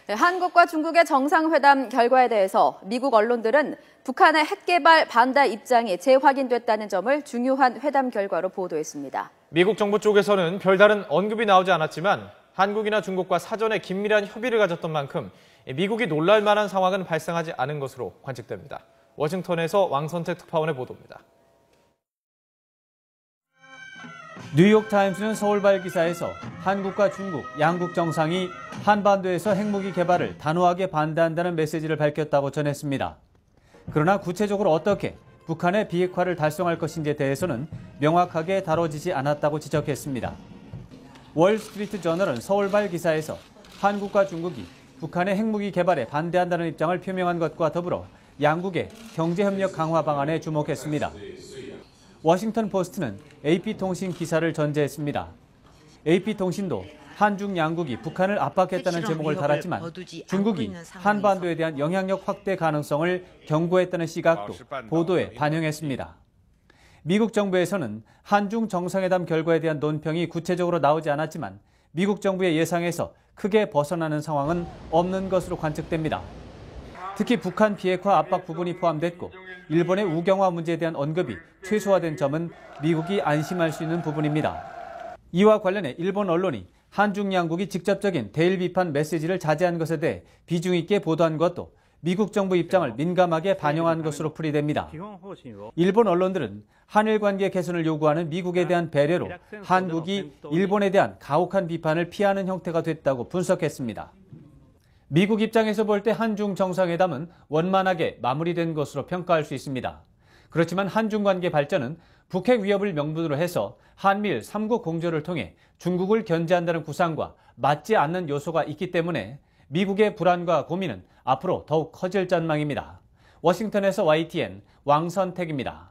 네, 한국과 중국의 정상회담 결과에 대해서 미국 언론들은 북한의 핵개발 반대 입장이 재확인됐다는 점을 중요한 회담 결과로 보도했습니다. 미국 정부 쪽에서는 별다른 언급이 나오지 않았지만 한국이나 중국과 사전에 긴밀한 협의를 가졌던 만큼 미국이 놀랄 만한 상황은 발생하지 않은 것으로 관측됩니다. 워싱턴에서 왕선택 특파원의 보도입니다. 뉴욕타임스는 서울발 기사에서 한국과 중국 양국 정상이 한반도에서 핵무기 개발을 단호하게 반대한다는 메시지를 밝혔다고 전했습니다. 그러나 구체적으로 어떻게 북한의 비핵화를 달성할 것인지에 대해서는 명확하게 다뤄지지 않았다고 지적했습니다. 월스트리트 저널은 서울발 기사에서 한국과 중국이 북한의 핵무기 개발에 반대한다는 입장을 표명한 것과 더불어 양국의 경제협력 강화 방안에 주목했습니다. 워싱턴 포스트는 AP통신 기사를 전제했습니다. AP통신도 한중 양국이 북한을 압박했다는 제목을 달았지만 중국이 한반도에 대한 영향력 확대 가능성을 경고했다는 시각도 보도에 반영했습니다. 미국 정부에서는 한중 정상회담 결과에 대한 논평이 구체적으로 나오지 않았지만 미국 정부의 예상에서 크게 벗어나는 상황은 없는 것으로 관측됩니다. 특히 북한 비핵화 압박 부분이 포함됐고 일본의 우경화 문제에 대한 언급이 최소화된 점은 미국이 안심할 수 있는 부분입니다. 이와 관련해 일본 언론이 한중 양국이 직접적인 대일 비판 메시지를 자제한 것에 대해 비중 있게 보도한 것도 미국 정부 입장을 민감하게 반영한 것으로 풀이됩니다. 일본 언론들은 한일 관계 개선을 요구하는 미국에 대한 배려로 한국이 일본에 대한 가혹한 비판을 피하는 형태가 됐다고 분석했습니다. 미국 입장에서 볼 때 한중 정상회담은 원만하게 마무리된 것으로 평가할 수 있습니다. 그렇지만 한중 관계 발전은 북핵 위협을 명분으로 해서 한미일 3국 공조를 통해 중국을 견제한다는 구상과 맞지 않는 요소가 있기 때문에 미국의 불안과 고민은 앞으로 더욱 커질 전망입니다. 워싱턴에서 YTN 왕선택입니다.